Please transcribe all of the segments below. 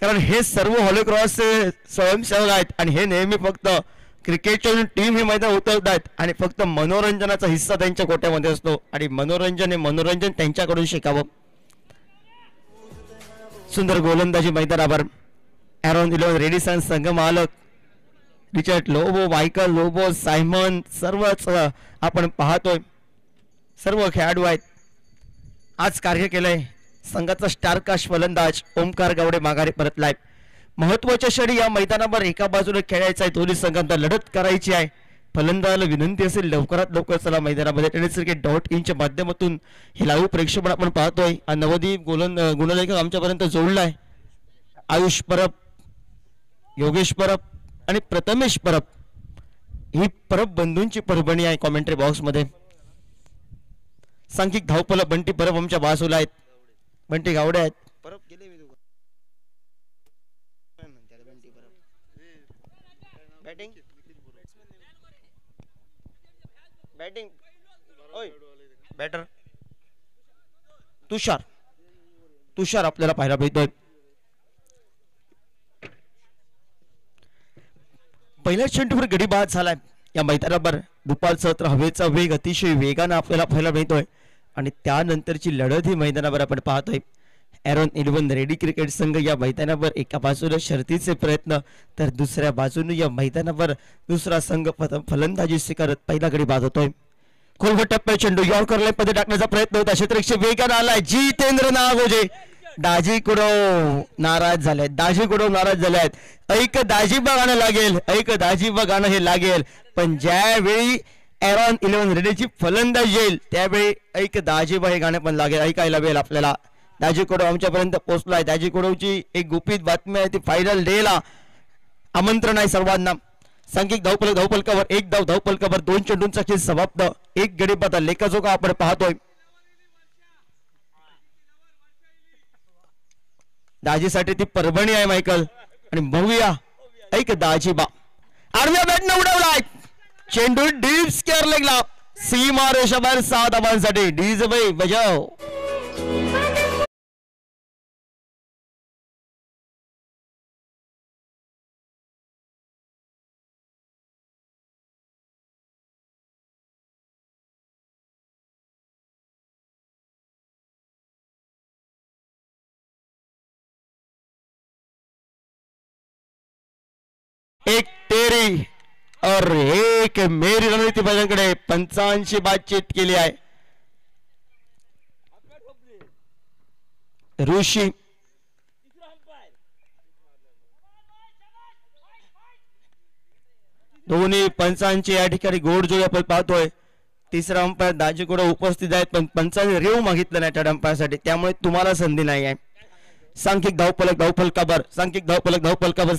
कारण हे सर्व हॉलोक्रॉसचे स्वयंसेवक आहेत आणि हे नेहमी फक्त क्रिकेटची टीम ही मैदान उतरत आहेत आणि फक्त मनोरंजनाचा हिस्सा त्यांच्या कोट्यामध्ये असतो आणि मनोरंजन हे मनोरंजन त्यांच्याकडून शिकावं. सुंदर गोलंदाजी मैदानावर ॲरोन 11 रेडिसन संघ मालक Richard Lobo, Michael Lobo, Simon सर्वच आपण पाहतोय. सर्व खेळाडू आहेत. आज कार्य केलंय. संघाचा स्टारकास्ट फलंदाज ओमकार गावडे माघारी परतलाय. महत्वाच्या क्षणी या मैदानावर एका बाजूने खेळायचं आहे. दोन्ही संघांना लढत करायची आहे. फलंदाजाला विनंती असेल लवकरात लवकर चला मैदानामध्ये. टेनिस क्रिकेट .inच्या माध्यमातून हे लाईव्ह प्रेक्षेपण आपण पाहतोय. नवदीप गुणलेखक आमच्यापर्यंत जोडलाय. आयुष परब, योगेश परब आणि प्रथमेश परब ही परब बंधूंची परभणी आहे. कॉमेंट्री बॉक्स मध्ये सांघिक धावपल बंटी परब आमच्या बाजूला आहेत. बंटी गावडे आहेत. परब गेले बॅटिंग बॅटिंग बॅटर तुषार आपल्याला पाहायला भेटतोय. पहिल्या चेंडूवर गडी बाद झालाय. या मैदानावर दुपारचा तर हवेचा वेग अतिशय वेगाने आपल्याला पाहायला मिळतोय आणि त्यानंतरची लढत ही मैदानावर आपण पाहतोय. ॲरोन 11 रेडी क्रिकेट संघ या मैदानावर एका बाजूला शर्तीचे प्रयत्न तर दुसऱ्या बाजूने या मैदानावर दुसरा संघ फलंदाजी स्वीकारत पहिला गडी बाद होतोय. खोलवर टप्प्या चेंडू यॉर्कर लाईन मध्ये टाकण्याचा प्रयत्न होता. क्षेत्ररक्षक वेगाने आलाय. जितेंद्र नागोजे दाजी कुडव नाराज झाले आहेत. ऐक दाजीबा गाणं लागेल, ऐक दाजीबा गाणं हे लागेल. पण ज्यावेळी ॲरोन 11 रेडीची फलंदाजी येईल त्यावेळी ऐक दाजीबा हे गाणं पण लागेल, ऐकायला मिळेल आपल्याला. दाजी कुडव आमच्यापर्यंत पोहोचलाय. दाजी कुडवची एक गुपित बातमी आहे ती फायनल डेला आमंत्रण आहे सर्वांना. सांघिक धावफलकावर एक धावफलकावर 2 चेंडूंचा खेळ समाप्त. एक गडी बाद लेखाजोखा आपण पाहतोय. दाजीसाठी ती परभणी आहे मायकल आणि बघूया ऐक दाजीबा. आडव्या बॅटने उडवलाय चेंडू डीप स्क्वेअर लेगला. सीमा रेषाबाहेर 6 धावांसाठी. डीजे भाई बजाव. एक तेरी और एक मेरी रणनीती बजांकडे पंचांशी बातचीत केली आहे. ऋषी दोन्ही पंचांची या ठिकाणी गोडजोड आपण पाहतोय. तिसरा अंपायर दाजीकडे उपस्थित आहेत पण पंचांनी रेव मागितलं नाही त्या अंपायरसाठी, त्यामुळे तुम्हाला संधी नाही आहे. सांघिक धावफलकावर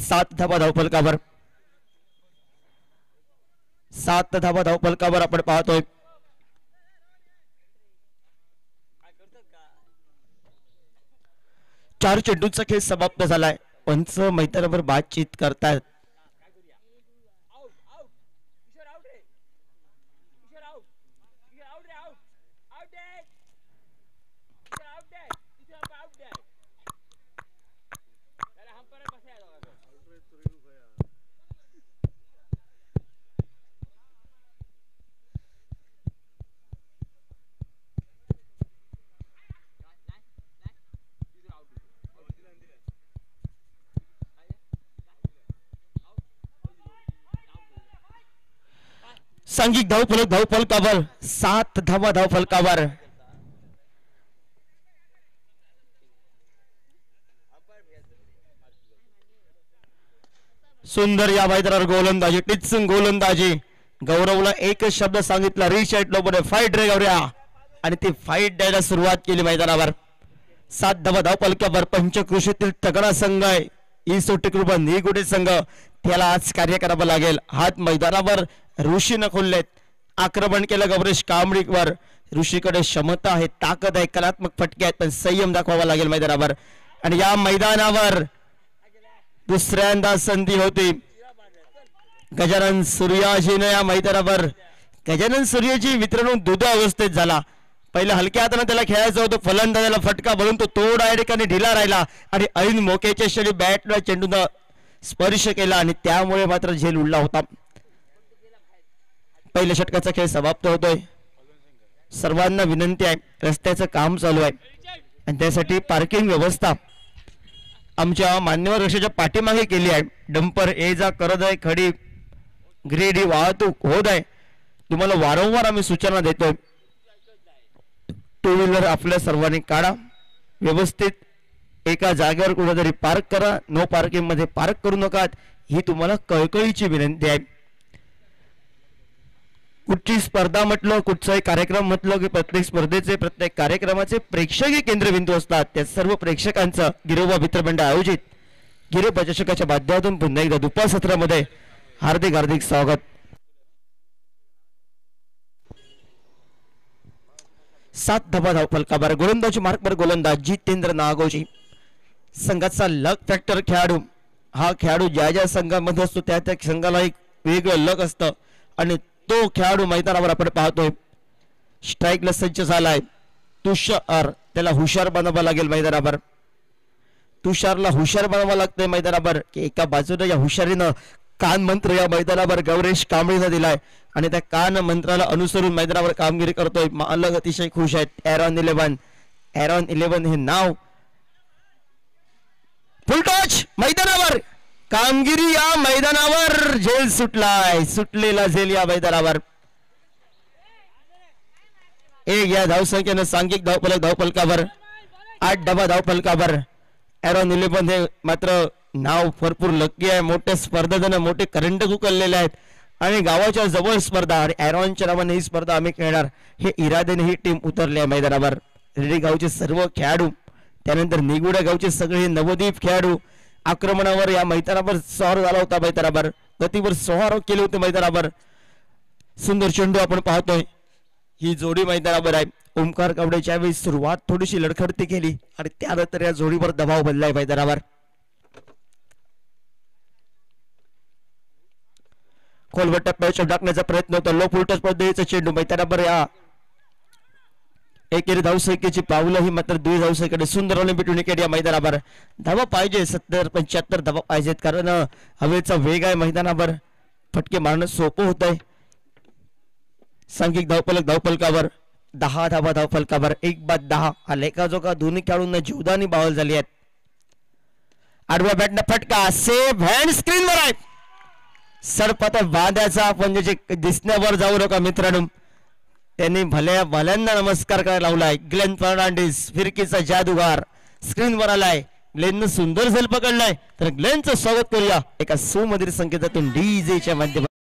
7 धावा धावफलकावर 7 धावा धावफलकावर आपण पाहतोय. चार चेंडूंचा खेळ समाप्त झालाय. पंच मैदानावर बातचीत करतायत. सांघिक धावफलकावर 7 धावा धावफलकावर. सुंदर या मैदानावर गोलंदाजी, टिचून गोलंदाजी. गौरवला एकच शब्द सांगितला, रिचर्ड लोबोने फाईट रे गौऱ्या, आणि ती फाईट द्यायला सुरुवात केली मैदानावर. 7 धावा धावफलकावर पंचकृषीतील तगडा संघ आहे ईसोटी क्लब निगुडे संघ. त्याला आज कार्य करावं लागेल. हात मैदानावर ऋषीनं खोललेत. आक्रमण केलं गौरेश कांबळीवर. ऋषीकडे क्षमता आहे, ताकद आहे, कलात्मक फटके आहेत, पण संयम दाखवावा लागेल मैदानावर. आणि या मैदानावर दुसऱ्यांदा संधी होती. गजानन सूर्याजीने या मैदानावर गजानन सूर्याजी मित्रांनो दुधा अवस्थेत झाला, पहिल्या हलक्या हाताने त्याला खेळायचं होतं, फलंदाजाला फटका भरून तो तोडा या ठिकाणी ढिला राहिला आणि ऐन मोकेच्या क्षणी बॅटला चेंडूनं स्पर्श केला आणि त्यामुळे मात्र झेल उडला होता. पहिल्या षटकाचा खेळ समाप्त होतोय. सर्वांना विनंती आहे, रस्त्याचं काम चालू आहे आणि त्यासाठी पार्किंग व्यवस्था आमच्या मान्यवर रक्षाच्या पाठीमागे केली आहे. डंपर ये जा करत आहे, खडी ग्रेड ही वाहतूक होत आहे. तुम्हाला वारंवार आम्ही सूचना देतोय, टू व्हीलर आपल्या सर्वांनी काढा, व्यवस्थित एका जागेवर कुठेतरी पार्क करा, नो पार्किंग मध्ये पार्क करू नका, ही तुम्हाला कळकळीची विनंती आहे. कुठची स्पर्धा म्हटलं, कुठचाही कार्यक्रम म्हटलं की प्रत्येक स्पर्धेचे प्रत्येक कार्यक्रमाचे प्रेक्षकीय केंद्रबिंदू असतात. त्या सर्व प्रेक्षकांचं गिरोबा मित्रमंडळ आयोजित गिरोबा चषकाच्या माध्यमातून पुन्हा एकदा दुपार सत्रामध्ये हार्दिक हार्दिक स्वागत. 7 धावा धावफलकावर गोलंदाजी मार्कवर गोलंदाज जितेंद्र नागोजी. संघाचा लक फॅक्टर खेळाडू, हा खेळाडू ज्या ज्या संघामध्ये असतो त्या त्या संघाला एक वेगळं लक असतं आणि तो खेळाडू मैदानावर आपण पाहतोय. स्ट्राईकला सज्ज झालाय तुषार, त्याला हुशार बनावं लागेल मैदानावर. तुषारला हुशार बनावं लागतंय मैदानावर की एका बाजूने या हुशारीनं कान मंत्र या मैदानावर गौरेश कांबळीनं दिलाय आणि त्या कान मंत्राला अनुसरून मैदानावर कामगिरी करतोय. मालक अतिशय खुश आहेत. एरॉन 11 हे नाव. फुल टॉच मैदानावर कामगिरी, या मैदानावर झेल सुटलेला झेल या मैदानावर. एक या धावसंख्येनं सांघिक धावफलकावर 8 धावा धावफलकावर. एरॉन 11 हे मात्र नाव भरपूर लकी आहे. मोठ्या स्पर्धेनं मोठे करंट उकललेले आहेत आणि गावाच्या जवळ स्पर्धा आणि एरॉनच्या नावाने ही स्पर्धा आम्ही खेळणार हे इराद्याने ही टीम उतरली आहे मैदानावर. रेडी गावचे सर्व खेळाडू, त्यानंतर निगुडा गावचे सगळे नवदीप खेळाडू आक्रमणावर या मैदानावर स्वार झाला होता. मैदानावर गतीवर स्वार केले होते मैदानावर. सुंदर चेंडू आपण पाहतोय, ही जोडी मैदानावर आहे. ओमकार कावडेच्या वेळी सुरुवात थोडीशी लडखडती केली आणि त्यानंतर या जोडीवर दबाव बनलाय मैदानावर. खोलवर टप्प्यावर टाकण्याचा प्रयत्न होता. लो फुलटॉस पद्धतीचा चेंडू मैदानावर. या एकेरी धावसंख्येची पावलं ही मात्र 2 धावसंख्येकडे सुंदर ऑलिम्पिक विकेट या मैदानावर. धावा पाहिजे 70-75 धावा पाहिजेत कारण हवेचा वेग आहे मैदानावर. फटके मारणं सोपं होत आहे. सांघिक धावफलकावर 10 धावा धावफलकावर 1-10 हा लेखाजोखा दोन्ही खेळाडूंना जीवदानी बावल झाली आहेत. आडव्या बॅटनं फटका सेफ हँड स्क्रीनवर आहे. सडपत बांध्याचा म्हणजे दिसण्यावर जाऊ नका मित्रांनो. त्यांनी भल्यांना नमस्कार करायला लावलाय. ग्लेन फर्नांडिस फिरकीचा जादूगार स्क्रीनवर आलाय. ग्लेननं सुंदर झेल पकडलाय तर ग्लेनचं स्वागत करूया एका सुमधुर संकेतातून डीजेच्या माध्यमातून.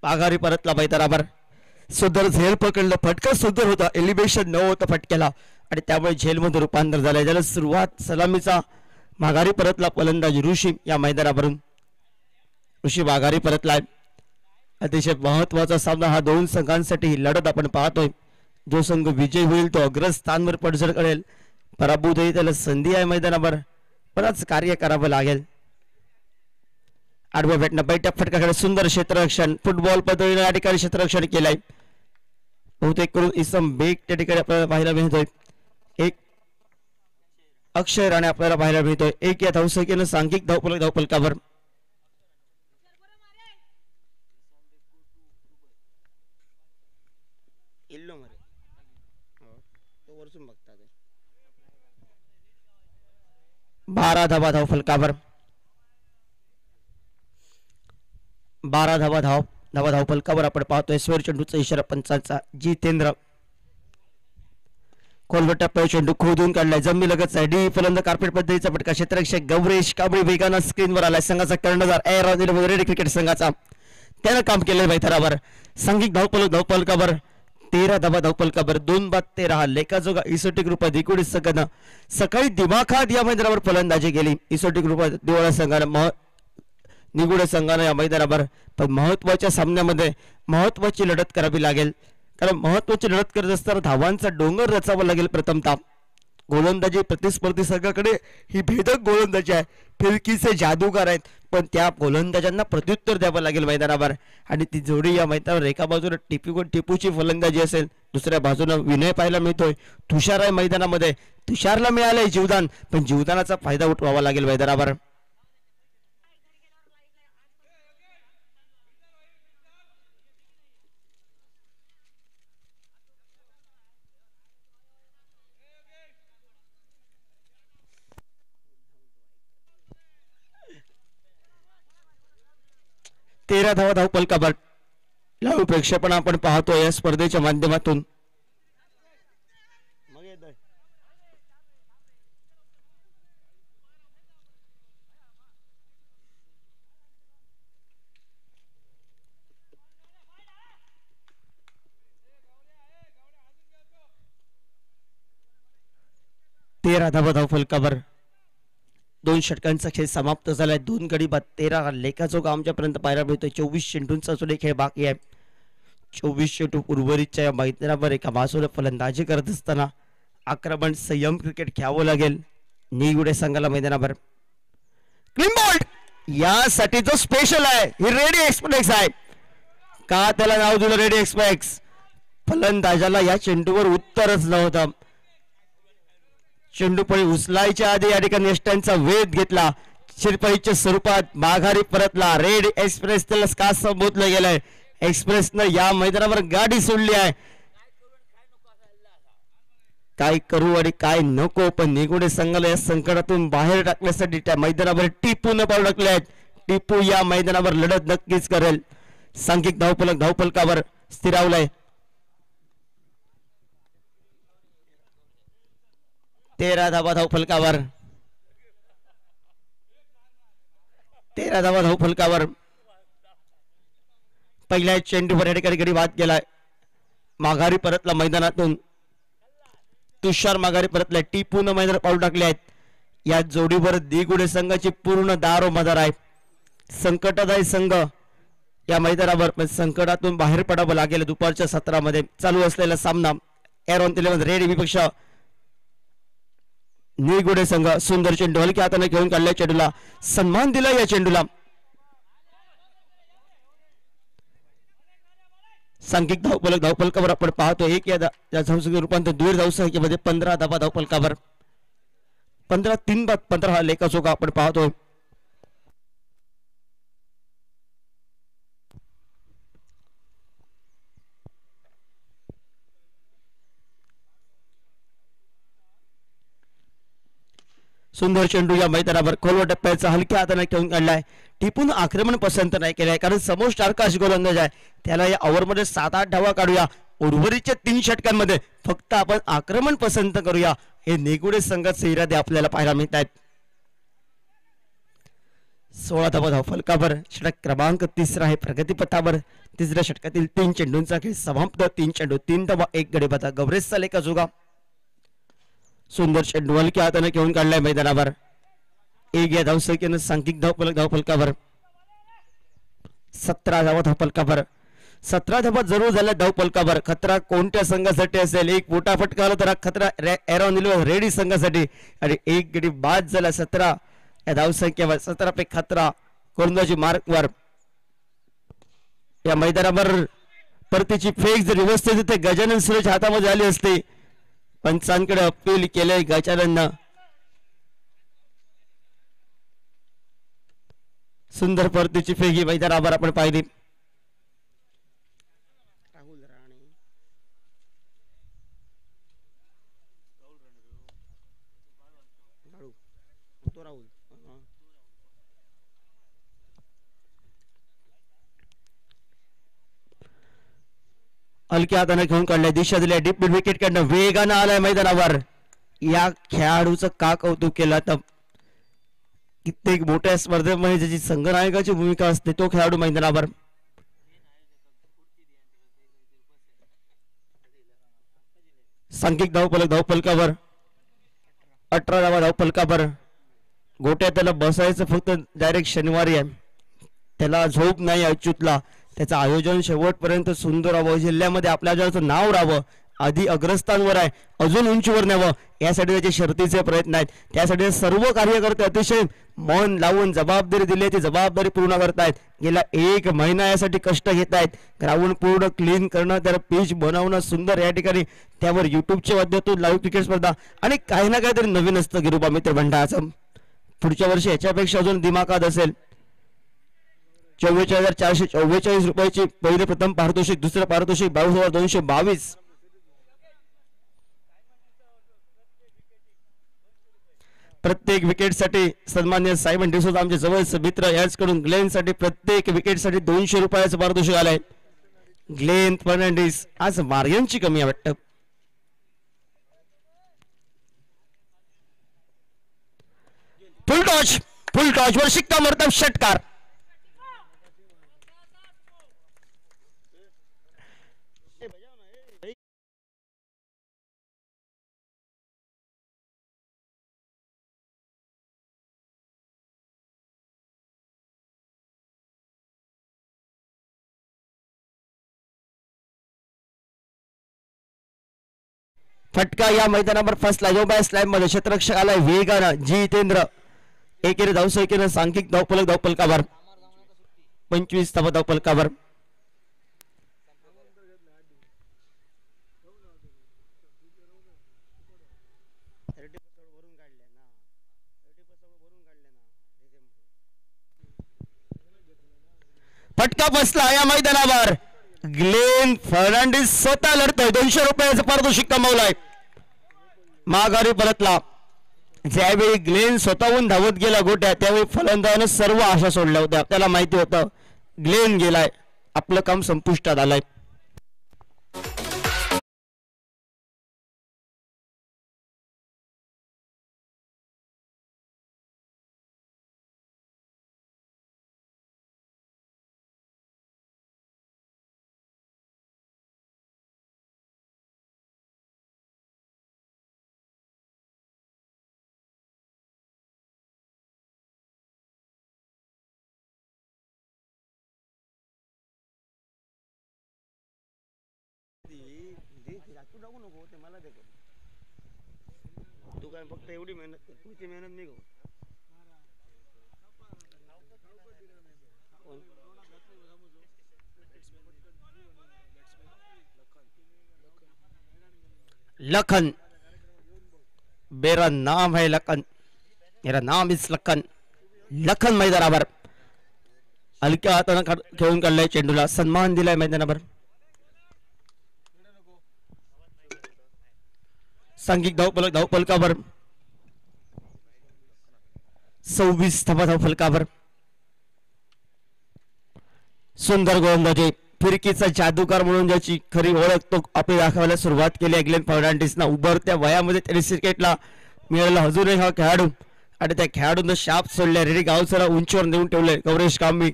आघारी परतला मैदानावर. सुंदर झेल पकडलं. फटका सुंदर होता. एलिव्हेशन न होता फटक्याला आणि त्यामुळे झेलमध्ये रूपांतर झालं. ज्याला सुरुवात सलामीचा माघारी परतला फलंदाज ऋषी या मैदानावरून. ऋषी माघारी परतलाय. अतिशय महत्वाचा सामना हा दोन संघांसाठी लढत आपण पाहतोय. जो संघ विजय होईल तो अग्रस्थानवर पडझड करेल. पराभूत होईल त्याला संधी आहे मैदानावर, पण आज कार्य करावं लागेल. आडव्या बॅटनं बैठ्या फटकाकडे सुंदर क्षेत्ररक्षण फुटबॉल पद्धतीने या ठिकाणी क्षेत्ररक्षण केलंय. बहुतेक करून इसम बेग त्या ठिकाणी आपल्याला पाहायला मिळतोय. एक अक्षय राणे आपल्याला पाहायला मिळतोय. 1 या धावसंख्येनं सांघिक धावफलकावर. बारा धावा धावफलकावर. 12 धावा धावफलकावर आपण पाहतोय. स्वर चेंडूचा इशारा पंचांचा. जितेंद्र खोलवट टप्प्यावर चेंडू खोदून काढलाय जमिनी लगत आहे डी फलंद कार्पेट पद्धतीचा फटका क्षेत्ररक्षक गौरेश कांबळे वेगानं स्क्रीनवर आलाय संघाचा कर्णधार एअर रेडी क्रिकेट संघाचा त्यानं काम केलंय मैदानावर सांघिक धावपलकावर 13 धावा धावपलकावर 2-13 लेखाजोगा इसोटी ग्रुप दिकुडी संघानं सकाळी दिमाखात या मैदानावर फलंदाजी केली. इसोटी ग्रुप दिवाळा संघानं निगुडे संघानं या मैदानावर पण महत्वाच्या सामन्यामध्ये महत्वाची लढत करावी लागेल कारण महत्वाची लढत करत असताना धावांचा डोंगर रचावा लागेल. प्रथमतः गोलंदाजी प्रतिस्पर्धी संघाकडे ही भेदक गोलंदाजी आहे फिरकीचे जादूगार आहेत पण त्या गोलंदाजांना प्रत्युत्तर द्यावं लागेल मैदानावर आणि ती जोडी या मैदानावर एका बाजूला टिपूची फलंदाजी असेल दुसऱ्या बाजूला विनय पाहायला मिळतोय तुषार आहे मैदानामध्ये तुषारला मिळालंय जीवदान पण जीवदानाचा फायदा उठवावा लागेल मैदानावर. तेरा धावा धावपलकावर लाईव्ह प्रेक्षेपण आपण पाहतोय या स्पर्धेच्या माध्यमातून. 13 धावा धावपलकावर 2 षटकांचा खेळ समाप्त झालाय. 2 गडी बाद 13 लेखाजोगा आमच्यापर्यंत पाहायला मिळतोय. 24 चेंडूंचा सुद्धा खेळ बाकी आहे. 24 चेंडू उर्वरितच्या या मैदानावर एका बाजूला फलंदाजी करत असताना आक्रमण संयम क्रिकेट खेळावं लागेल निगुडे संघाला मैदानावर. क्लीन बॉल्ड यासाठी जो स्पेशल आहे ही रेडी एक्सप्रेस आहे का त्याला नाव दिलं रेडी एक्सप्रेस. फलंदाजाला या चेंडूवर उत्तरच नव्हतं. चेंडूपळी उचलायच्या आधी या ठिकाणी यष्ट्यांचा वेध घेतला शिरपळीच्या स्वरूपात माघारी परतला. रेड एक्सप्रेस त्याला का संबोधलं गेलंय. एक्सप्रेसनं या मैदानावर गाडी सोडली आहे. काय करू आणि काय नको पण निगुडे संघाला या संकटातून बाहेर टाकण्यासाठी त्या मैदानावर टिपू न पाऊल टाकले आहेत. टिपू या मैदानावर लढत नक्कीच करेल. सांघिक धावपलकावर स्थिरावलाय. 13 धावा धावपलकावर 13 धावा धावपलकावर पहिल्या चेंडूवर या ठिकाणी गडी बाद केलाय. माघारी परतला मैदानातून तुषार माघारी परतलाय. टिपून मैदानात पाऊल टाकले आहेत. या जोडीवर दिगुडे संघाची पूर्ण दारोमदार आहे. संकटदायी संघ या मैदानावर संकटातून बाहेर पडावं लागेल. दुपारच्या सत्रामध्ये चालू असलेला सामना एरॉन 11 रेड विपक्ष निगुडे संघ. सुंदर चेंडू हलक्या हाताने घेऊन काढल्या चेंडूला सन्मान दिला. या चेंडूला सांघिक धावपलकावर आपण पाहतो एक या धावसंख्ये रूपांतर दूर धावसंख्येमध्ये 15 धावा धावपलकावर 15-3 बाद 15 हा लेखाजोगा आपण पाहतोय. सुंदर चेंडू या मैदानावर खोलवर टप्प्याचा हलक्या हाताने ठेवून काढलाय. टिपून आक्रमण पसंत नाही केलंय कारण समोर आकाश गोलंदाज आहे. त्याला या ओव्हरमध्ये 7-8 धावा काढूया. उर्वरितच्या 3 षटकांमध्ये फक्त आपण आक्रमण पसंत करूया. हे निगुडे संघाचे इरादे आपल्याला पाहायला मिळत आहेत. 16 धावा धावपलकावर षटक क्रमांक 3 आहे प्रगतीपथावर. तिसऱ्या षटकातील 3 चेंडूंचा खेळ समाप्त. 3 चेंडू 3 धावा 1 गडी बाद. गौरेशचा लेखाजोगा. सुंदर चेंडू हलक्या हाताने घेऊन काढलाय मैदानावर. एक या धावसंख्येनं सांघिक धावपलकावर 17 धावा धावपलकावर 17 धावा जरूर झाल्या धावपलकावर. खतरा कोणत्या संघासाठी असेल. एक मोठा फटका आला तर खतरा एरॉन रेडी संघासाठी आणि एक गडी बाद झाला. 17 या धावसंख्येवर 17 पे खतरा गोलंदाजी मार्कवर. या मैदानावर परतीची फेक जर व्यवस्थित तिथे गजानन सुरेश हातामध्ये आली असते. पंचांकडे अपील केलंय गजानननं. सुंदर परतीची फेक ही मैदानावर आपण पाहिली. हलक्या हाताने घेऊन काढलाय, दिशा दिल्या, डीप मिड विकेट काढणं वेगानं आलाय मैदानावर. या खेळाडूचं का कौतुक केलं तर कित्येक मोठ्या स्पर्धेमध्ये ज्याची संघनायकाची भूमिका असते तो खेळाडू मैदानावर. सांघिक धावफलकावर 18 धावा धावफलकावर. गोट्या त्याला बसायचं फक्त डायरेक्ट शनिवारी आहे, त्याला झोप नाही अच्युतला. त्याचं आयोजन शेवटपर्यंत सुंदर राहावं, जिल्ह्यामध्ये आपल्या जळचं नाव राहावं, आधी अग्रस्थानवर आहे, अजून उंचीवर न्यावं यासाठी त्याचे शर्तीचे प्रयत्न आहेत. त्यासाठी सर्व कार्यकर्ते अतिशय मन लावून जबाबदारी दिली ती जबाबदारी पूर्ण करतायत. गेला 1 महिना यासाठी कष्ट घेत आहेत. ग्राउंड पूर्ण क्लीन करणं, त्याला पिच बनवणं सुंदर, या ठिकाणी त्यावर युट्यूबच्या माध्यमातून लाईव्ह क्रिकेट स्पर्धा आणि काही ना काहीतरी नवीन असतं गिरुबा मित्र मंडळाचं. पुढच्या वर्षी याच्यापेक्षा अजून दिमाखात असेल. 44,444 रुपयाची पहिले प्रथम पारितोषिक, दुसरं पारितोषिक 22,222. प्रत्येक विकेटसाठी सन्मान्य सायमन डिसोजा आमचे जवळचे मित्र याचकडून ग्लेनसाठी प्रत्येक विकेटसाठी 200 रुपयाचं पारितोषिक आलंय. ग्लेन फर्नांडिस आज मार्गनची कमी आहे वाटतं. फुल टॉच वर शिक्कामोर्तब षटकार. फटका या मैदानावर फर्स्ट स्लॅम मध्ये क्षेत्ररक्षक आलाय वेगानं जितेंद्र. एकेरी धावसंख्येनं सांघिक धावफलकावर 25 धावा धावफलकावर. फटका बसला या मैदानावर. ग्लेन फर्नांडिस स्वतः लढतोय, 200 रुपयाचं पारितोषिक कमावलाय. माघारी परतला. ज्यावेळी ग्लेन स्वतःहून धावत गेला गोट्या, त्यावेळी फलंदाजानं सर्व आशा सोडल्या होत्या. त्याला माहिती होतं ग्लेन गेलाय, आपलं काम संपुष्टात आलंय. तू काय फक्त एवढी मेहनत कर, पुढची मेहनत नाही करू. लखन, मेरा नाम है लखन, मेरा नाम इस लखन. लखन मैदानावर हलक्या हाताने खेळून काढलाय, चेंडूला सन्मान दिलाय मैदानावर. सांघिक धावफलकावर 26 धावा धावफलकावर. सुंदर गोलंदाजी, फिरकीचा जादूगार म्हणून ज्याची खरी ओळख तो आपली दाखवायला सुरुवात केली आहे ग्लेन फर्नांडिसना. उभरत्या वयामध्ये त्याने क्रिकेटला मिळाला अजूनही हा खेळाडू, आणि त्या खेळाडूनं शाप सोडल्या. रेडी गावसरा उंचीवर नेऊन ठेवले. गौरेश कांबी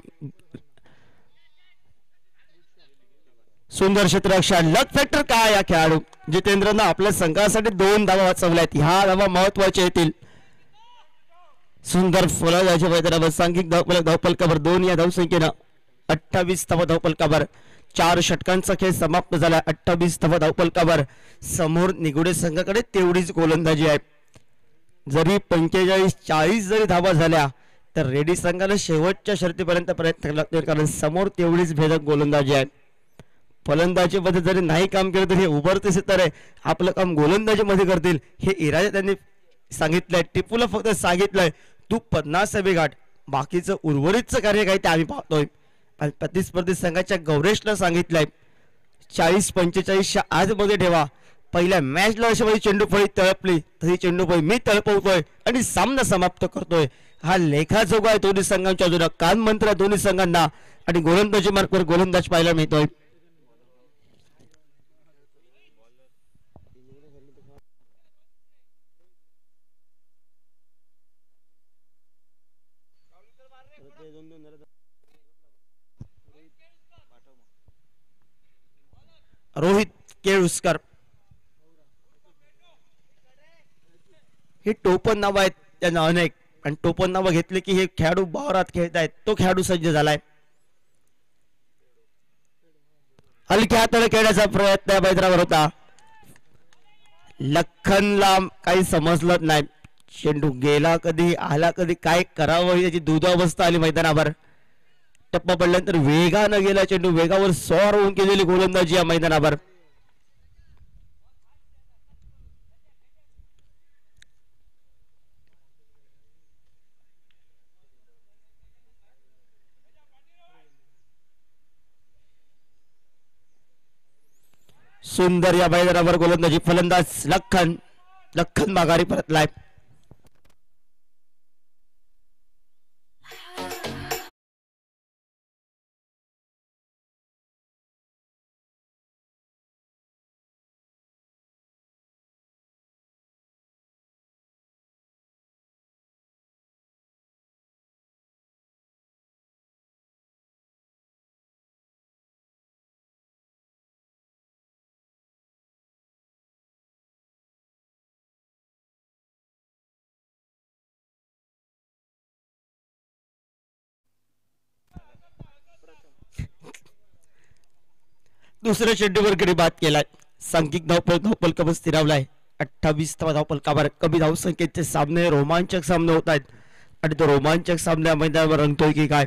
सुंदर क्षेत्ररक्षण. लक फॅक्टर काय या खेळाडू जितेंद्रनं आपल्या संघासाठी 2 धावा वाचवल्यात. ह्या धावा महत्वाच्या येतील. सुंदर फलंदाजी मैदानावर सांघिक धावफलकावर 2 या धावसंख्येनं 28 धावा धावफलकावर. 4 षटकांचा खेळ समाप्त झाला. 28 धावा धावफलकावर. समोर निगुडे संघाकडे तेवढीच गोलंदाजी आहे. जरी 45-40 जरी धावा झाल्या तर रेडी संघाला शेवटच्या शर्तीपर्यंत प्रयत्न करावे लागतील, कारण समोर तेवढीच भेदक गोलंदाजी आहे. फलंदाजी मध्ये जरी नाही काम केलं तरी हे उभरते सितारे आपलं काम गोलंदाजी मध्ये करतील, हे इराजा त्यांनी सांगितलंय. टिपूला फक्त सांगितलंय तू 50 गाठ, बाकीचं उर्वरितचं कार्य काय ते आम्ही पाहतोय. आणि प्रतिस्पर्धी संघाच्या गौरेशला सांगितलंय 40-45च्या आतमध्ये ठेवा. पहिल्या मॅचला अशामध्ये चेंडूफळी तळपली तरी चेंडूफळी मी तळपवतोय आणि सामना समाप्त करतोय. हा लेखाजोगा आहे दोन्ही संघांच्या अजून कान मंत्र दोन्ही संघांना. आणि गोलंदाजी मार्गावर गोलंदाज पाहायला मिळतोय. रोहित केळुसकर ही टोपण नाव आहेत त्यांना अनेक, आणि टोपण नावं घेतले की हे खेळाडू बावरात खेळतायत. तो खेळाडू सज्ज झालाय. हलक्या हाताने खेळण्याचा प्रयत्न या मैदानावर होता. लखनला काही समजलं नाही. चेंडू गेला कधी, आला कधी, काय करावं याची दुधावस्था आली मैदानावर. टप्पा पडल्यानंतर वेगानं गेला चेंडू, वेगावर स्वार होऊन केलेली गोलंदाजी या मैदानावर. सुंदर या मैदानावर गोलंदाजी. फलंदाज लखन, लखन माघारी परतलाय. दुसऱ्या चेंडूवर गडी बाद केलाय. सांघिक धावपल कमी स्थिरावलाय. 28 धावपलकावर. कमी धावसंख्येचे सामने रोमांचक सामने होत आहेत, आणि तो रोमांचक सामन्या मैदानावर रंगतोय की काय.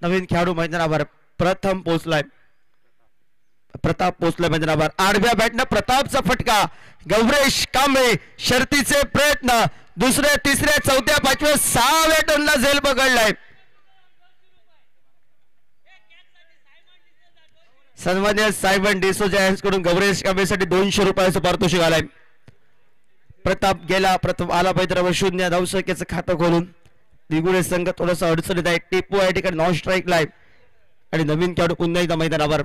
नवीन खेळाडू मैदानावर प्रथम पोहोचलाय. प्रताप पोहोचलाय मैदानावर. आडव्या बॅटनं प्रतापचा फटका. गौरेश कांबळे शर्तीचे प्रयत्न. दुसऱ्या, तिसऱ्या, चौथ्या, पाचव्या, 6व्या टनला झेल पकडलाय. सन्मान्य सायमन डिसोजा यांच्याकडून गौरेश कांबळेसाठी 200 रुपयाचं पारितोषिक आलाय. प्रताप गेला, प्रथम आला मैदानावर 0 धावसंख्येचं खातं खोलून. निगुडे संघ थोडासा अडचणीत आहे. टिपू या ठिकाणी नॉन स्ट्राईक लाय, आणि नवीन खेळाडू पुन्हा एकदा मैदानावर.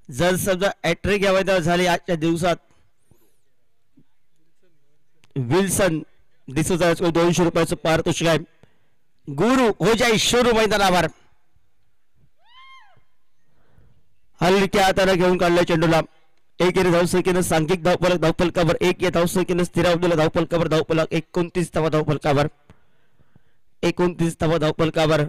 जर समजा ॲट्रिक या मैदानावर झाली आजच्या दिवसात, विल्सन डिसोजा 200 रुपयाचं पारितोषिक आहे. गुरु हो जाय शुरू मैदानावर. हलक्या हाताने घेऊन काढल्या चेंडूला. एक धावसंख्येनं सांघिक धावफलकावर. एक या धावसंख्येनं स्थिरावलेला धावफलकावर. धावफलक 29 धावफलकावर. 29 धावफलकावर.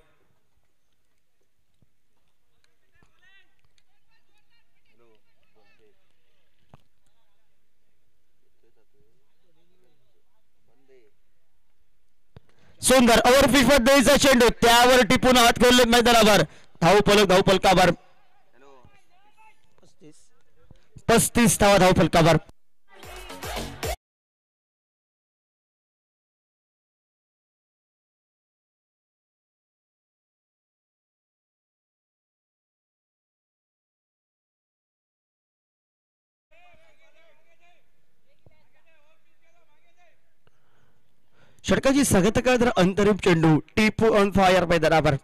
सुंदर ओव्हरपिच पद्धतीचा चेंडू, त्यावर टिपून हात खोलले मैदानावर. धावफलकावर 35 धावफलकावर. षटकाची सगळ्यात काळ अंतरिम चेंडू. टिपू ऑन फायर मैदानावर.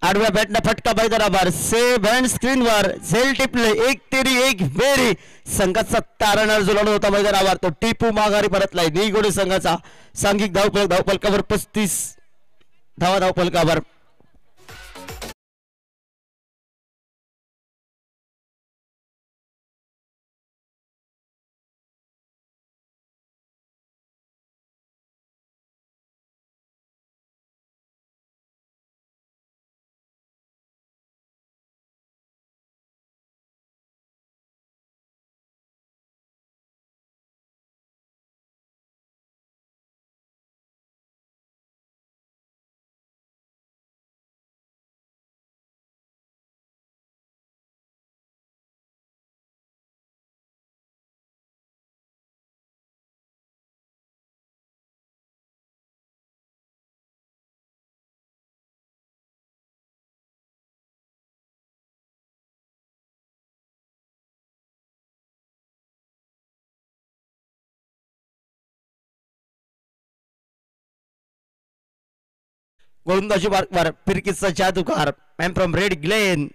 आडव्या बॅटना फटका मैदानावर. सेव्ह हँड स्क्रीनवर झेल टिपले. एक तेरी एक बेरी. संघाचा तारणहार जुळवला होता मैदानावर. तो टिपू माघारी परतलाय. निगोडे संघाचा सांघिक धावफलकावर 35 धावफलकावर. गोलंदाजी मार्कवर फिरकीचा जादूगार man from red Glenn.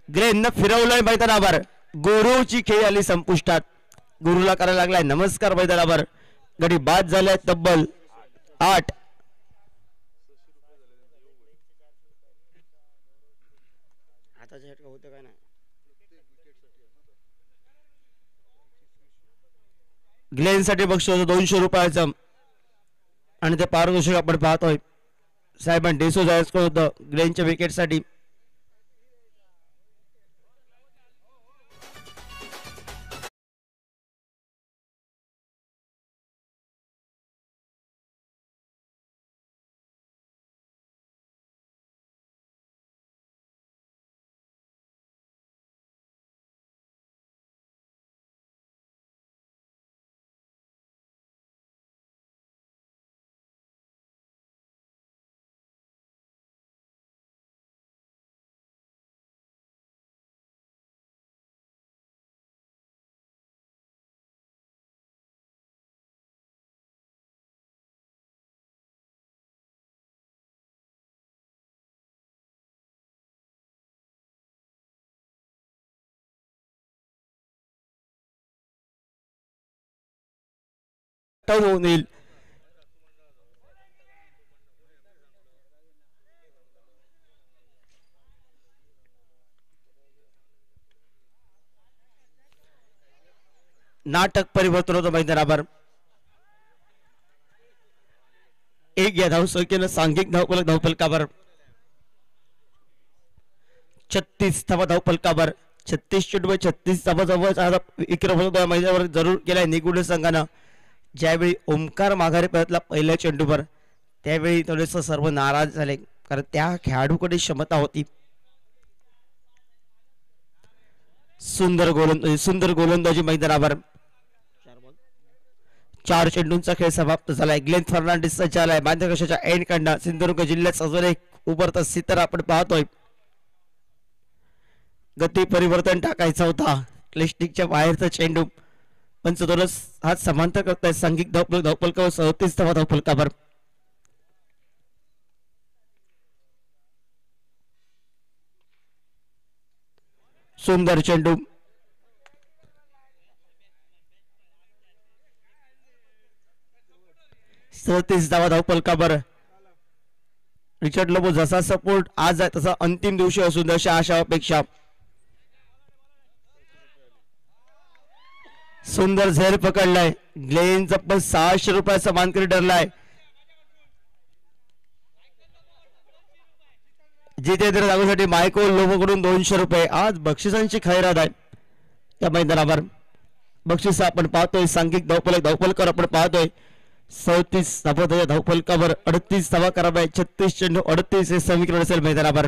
Glenn न फिरवलंय मैदानावर. गुरुची खेळी आली संपुष्टात. गुरुला करायला लागलाय नमस्कार मैदानावर. गडी बाद झालाय तब्बल 8. ग्लेन साठी बक्षीस होतं 200 रुपयाचं आणि ते पारितोषिक आपण पाहतोय सायमन डिसोजा होतं ग्लेनच्या विकेट साठी. होऊन येईल. नाटक परिवर्तन होतं मैदानावर. एक या धावसंख्येनं सांघिक धावफलकावर 36 धावा धावफलकावर. 36 चेंडू 36 धावा जवळ विक्रम होता मैदानावर जरूर केलाय निगुड संघानं. ज्यावेळी ओमकार माघारी परतला पहिल्या चेंडूवर त्यावेळी थोडेसे सर्व नाराज झाले कारण त्या खेळाडूकडे क्षमता होती. सुंदर गोलंदाजी मैदानावर. 4 चेंडूंचा खेळ समाप्त झालाय. ग्लेन फर्नांडिस झालाय माध्यकशाच्या एंड कडनं. सिंधुदुर्ग जिल्ह्यात अजून एक उभरता सितारा आपण पाहतोय. गती परिवर्तन टाकायचा होता. क्लिस्टिकच्या बाहेरचा चेंडू पंच दोनच हात समांतर करताय. सांघिक धावफलकावर 37 धावा धावफलकावर. सुंदर चेंडू. धावा धावफलकावर. रिचर्ड लोबो जसा सपोर्ट आज आहे तसा अंतिम दिवशी असून अशा आशा अपेक्षा. सुंदर झेर पकडलाय. ग्लेनचा पण 600 रुपयाचा मानकरी ठरलाय. जितेंद्र लागूसाठी मायकोल लोबोकडून 200 रुपये. आज बक्षिसांची खैरात आहे त्या मैदानावर. बक्षीस आपण पाहतोय सांघिक धावफलकावर आपण पाहतोय 37 धावफलकावर 38 धावा कराव्या. 36 चेंडू 38 हे समीकरण असेल मैदानावर.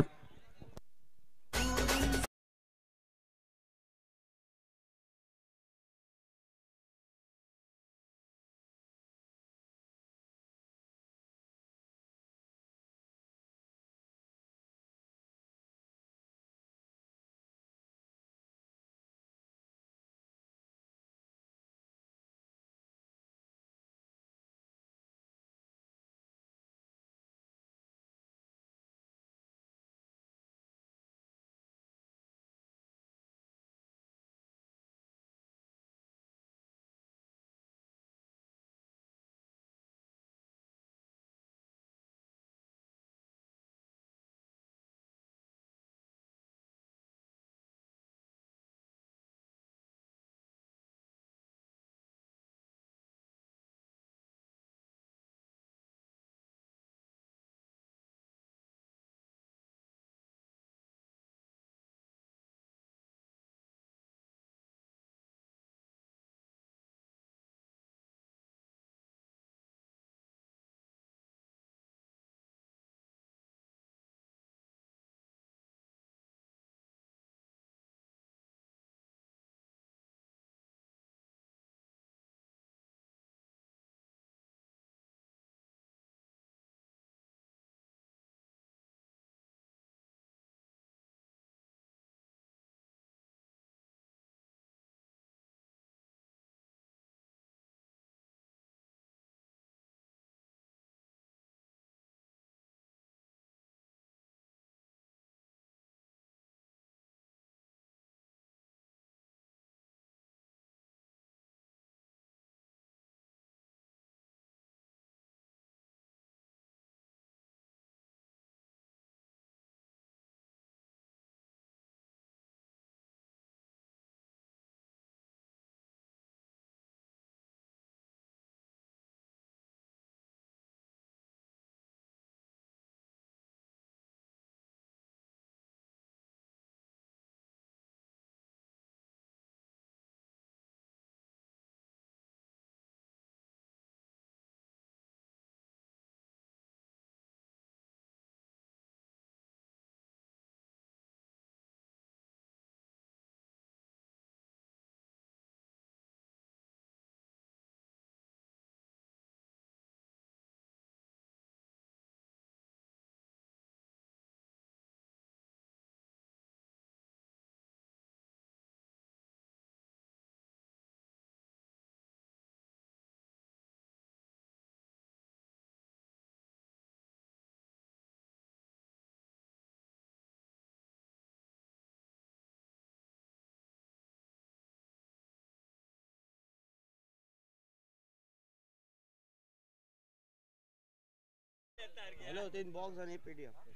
हॅलो 3 बॉक्स आणि पीडीएफ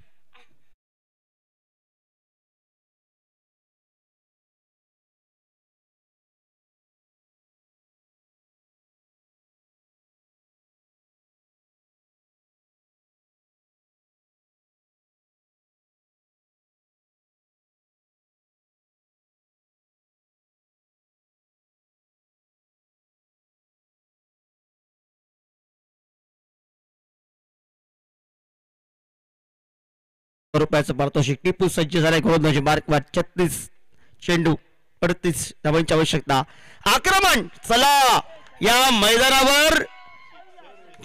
रुपयाचं पारितोषिक. टिपू सज्ज झालाय गोलंदाजी मार्क वर 36 चेंडू 38 धावांची आवश्यकता. आक्रमण चला या मैदानावर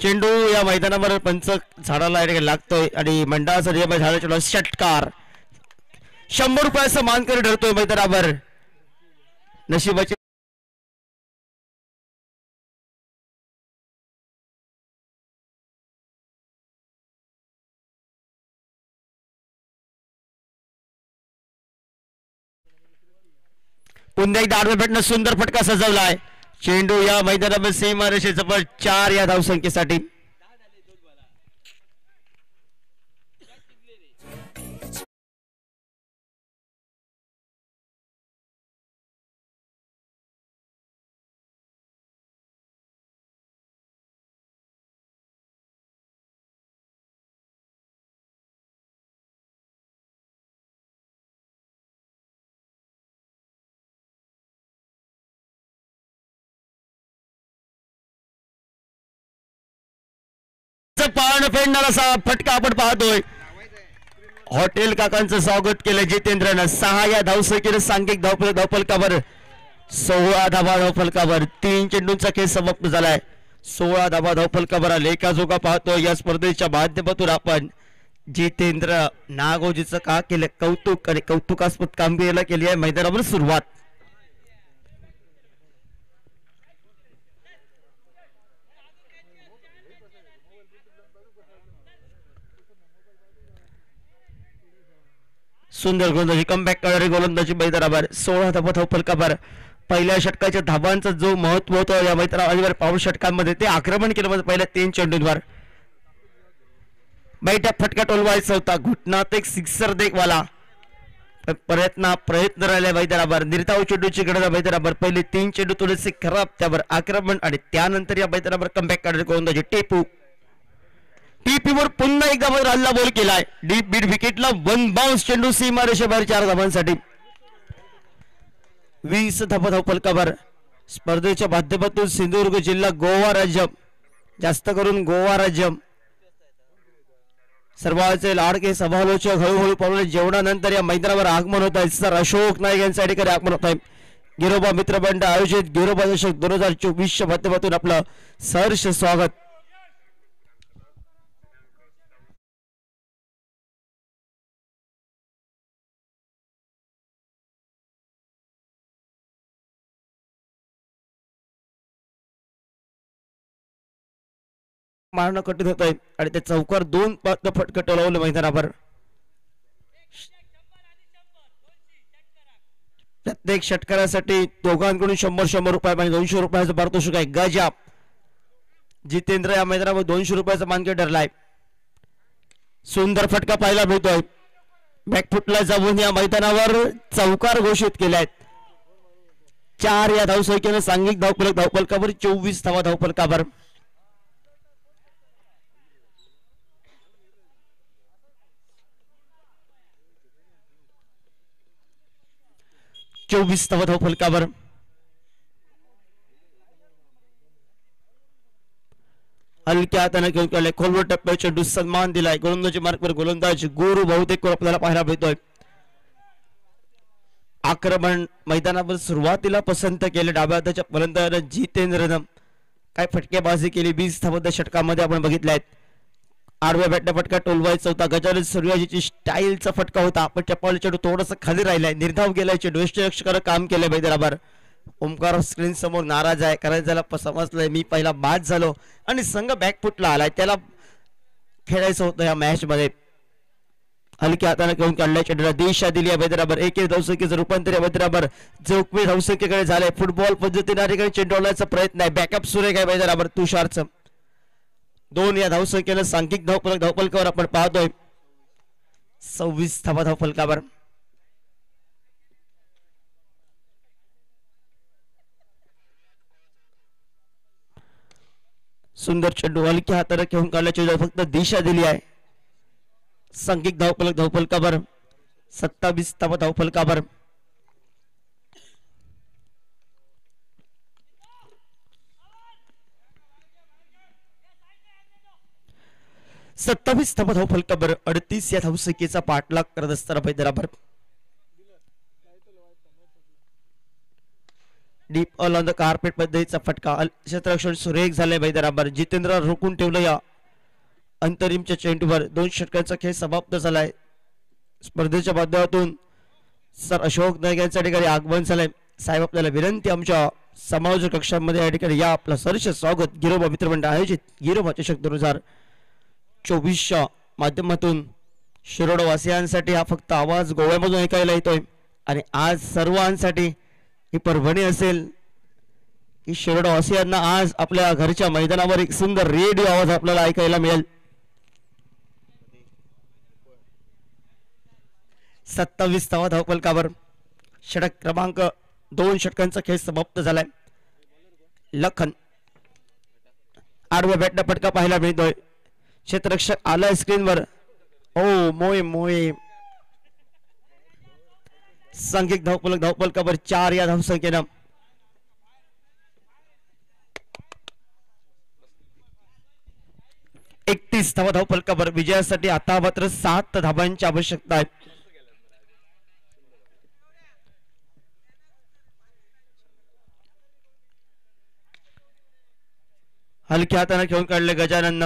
चेंडू या मैदानावर पंच झाडाला लागतोय आणि मंडळाचा नियम झाला. षटकार 100 रुपयाचा मानकरी ठरतोय मैदानावर. नशिबाची पुन्हा एकदा आडव्या बॅटनं सुंदर फटका सजवलाय. चेंडू या मैदानावर सीमारेषेजवळ 4 या धावसंख्येसाठी. पान फेडणार असा फटका आपण पाहतोय. हॉटेल काकांचं स्वागत केलं जितेंद्रनं. 6 या धावसंख्येनं सांघिक धावफलकावर 16 धावा धावफलकावर. 3 चेंडूंचा खेळ समाप्त झालाय. 16 धावा धावफलकावर लेखाजोगा पाहतोय. या स्पर्धेच्या माध्यमातून आपण जितेंद्र नागोजीचं का केलं कौतुक आणि कौतुकास्पद कामगिरीला केली आहे मैदानावर सुरुवात. सुंदर गोलंदाजी कमबॅक करणारी गोलंदाजी मैदानावर. 16 धावा धावफलकावर. पहिल्या षटकाच्या धावांचा जो महत्व होतं या मैदानावर पाऊल षटकांमध्ये ते आक्रमण केलं पहिल्या 3 चेंडूंवर. बैठा फटका टोलवायचा होता. घुटनात एक सिक्सर देखवाला प्रयत्न राहिला मैदानावर. निर्धाव चेंडूची गणना मैदानावर. पहिले 3 चेंडू थोडेसे खराब त्यावर आक्रमण आणि त्यानंतर या मैदानावर कमबॅक करणारी गोलंदाजी टिपू. टीपीवर पुन्हा एकदा हल्ला बॉल केलाय. डीप बीट विकेटला 1 बाउन्स चेंडू सीमारेषेबाहेर 4 धावांसाठी. 20 धावा धावफलकावर. स्पर्धेच्या माध्यमातून सिंधुदुर्ग जिल्हा गोवा राज्य जास्त करून गोवा राज्य सर्वांचे लाडके समालोचक हळूहळू पावले जेवणानंतर या मैदानावर आगमन होत आहे. सर अशोक नाईक यांच्या ठिकाणी आगमन होत आहे. गिरोबा मित्रमंडळ आयोजित गिरोबा दशक 2024च्या माध्यमातून आपलं सहर्ष स्वागत. मारणं कठीण होत आहे आणि त्या चौकार 2 फटका टोलवलं मैदानावर. प्रत्येक षटकारासाठी दोघांकडून 100 रुपये आणि 200 रुपयाचं पारितोषिक आहे. गजा जितेंद्र या मैदानावर 200 रुपयाचा मानकरी ठरलाय. सुंदर फटका पाहायला मिळतोय. बॅकफुटला जाऊन या मैदानावर चौकार घोषित केल्यात. 4 या धावसंख्येनं सांघिक धावफलकावर 24 धावा धावफलकावर. 24 धावा धावफलकावर. हलक्या हाताने घेऊन गेले खोलवर टप्प्यावर चेंडू सन्मान दिलाय. गोलंदाजी मार्कवर गोलंदाज गुरु बहुतेक आपल्याला पाहायला मिळतोय. आक्रमण मैदानावर सुरुवातीला पसंत केले डाव्या हाताच्या फलंदाजाने जितेंद्रनं काय फटकेबाजी केली. 20 धावांच्या षटकामध्ये आपण बघितले आहेत. आडव्या बॅटने फटका टोलवायचा होता. गजानन सूर्याजीची स्टाईलचा फटका होता. पण टप्पाला चेंडू थोडासा खाली राहिलाय. निर्धाव गेलाय. चेंडू यष्टिरक्षकानं काम केलंय मैदानावर. ओमकार स्क्रीन समोर नाराज आहे कारण त्याला समजलंय मी पहिला बाद झालो आणि संघ बॅकफुटला आलाय. त्याला खेळायचं होतं या मॅच मध्ये. हलक्या हाताने घेऊन काढलाय. चेंडूला दिशा दिली आहे मैदानावर. 1 धावसंख्येचं रूपांतर या मैदानावर जोखमी धावसंख्येकडे झालंय. फुटबॉल पद्धतीने चेंडू आणण्याचा प्रयत्न आहे. बॅकअप सुरेख आहे मैदानावर तुषारचं. 2 या धावसंख्येनं सांघिक धावफलकावर आपण पाहतोय 26 धावा धावफलकावर. सुंदर चेंडू हलक्या हाताने घेऊन काढल्याची फक्त दिशा दिली आहे. सांघिक धावफलकावर 27 धावा धावफलकावर. सत्तावीस धावा धावफलकावर 38 या धावसंख्येचा पाठलाग करत असताना मैदानावर डीप ऑन द कार्पेट पद्धतीचा फटका क्षेत्ररक्षण सुरेख झाले मैदानावर. जितेंद्र रोखून ठेवलं या अंतरिमच्या चेंडूवर. 2 षटकांचा खेळ समाप्त झालाय. स्पर्धेच्या माध्यमातून सर अशोक नाईक यांच्या ठिकाणी आगमन झालंय. साहेब आपल्याला विनंती आमच्या समायोजक कक्षामध्ये या ठिकाणी या आपलं सरस स्वागत. गिरोबा मित्रमंडळ आयोजित गिरोबा चषक 2024च्या माध्यमातून शिरोडवासियांसाठी हा फक्त आवाज गोव्यामधून ऐकायला येतोय आणि आज सर्वांसाठी ही परभणी असेल की शिरोडवासियांना आज आपल्या घरच्या मैदानावर एक सुंदर रेडिओ आवाज आपल्याला ऐकायला मिळेल. 27 धावा धावफलकावर षटक क्रमांक 2 षटकांचा खेळ समाप्त झालाय. लखन आडव्या बॅटने फटका पाहायला मिळतोय. क्षेत्ररक्षक आलाय स्क्रीनवर. ओ मोय मोय. सांघिक धावफलकावर 4 या धावसंख्येनं 31 धावा धावफलकावर. विजयासाठी आता मात्र 7 धावांची आवश्यकता आहे. हलक्या हाताने खेळून काढले गजानन.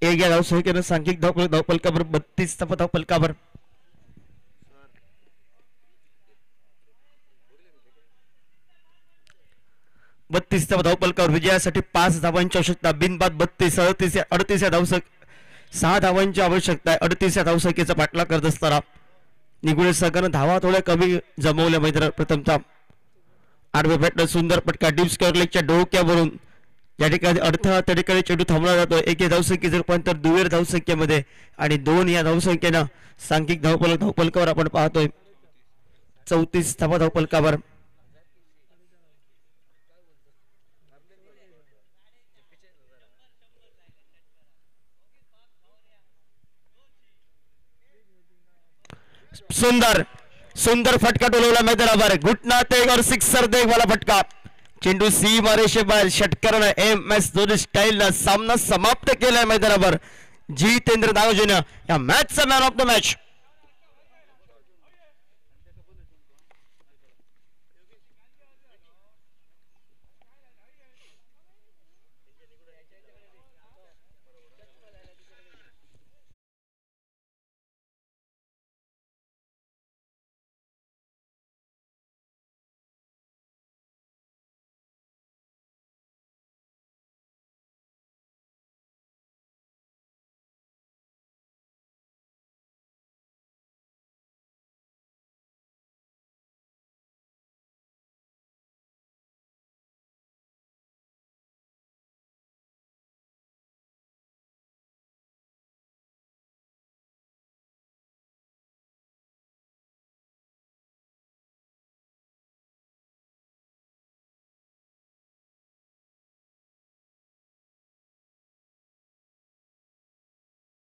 1 या धावसंख्येनं सांघिक धावफलकावर 32 धावा धावफलकावर. धावफलकावर विजयासाठी 5 धावांची आवश्यकता. बिनबाद 32 38 या धावसंख्या 6 धावांची आवश्यकता आहे. 38 या धावसंख्येचा पाठलाग करत असताना निगुळे संघानं धावा थोड्या कमी जमवल्या मैदानात. प्रथमतः आडव्या बॅटनं सुंदर फटका डीप स्क्वेअर लेगच्या डोक्यावरून या ठिकाणी अडथळा त्या ठिकाणी चेंडू थांबला जातो. 1 या धावसंख्येचं रूपांतर दुहेरी धावसंख्येमध्ये आणि 2 या धावसंख्येनं सांघिक धावफलकावर आपण पाहतोय 34 धावा धावफलकावर. सुंदर सुंदर फटका टोलवला मैदानावर. घुटना तेग और सिक्सर देख वाला फटका. चेंडू सी मारे बाहेर षटकारानं MS धोनी स्टाईल सामना समाप्त केलाय मैदानावर. जितेंद्र नागोजीनं या मॅचचा मॅन ऑफ द मॅच.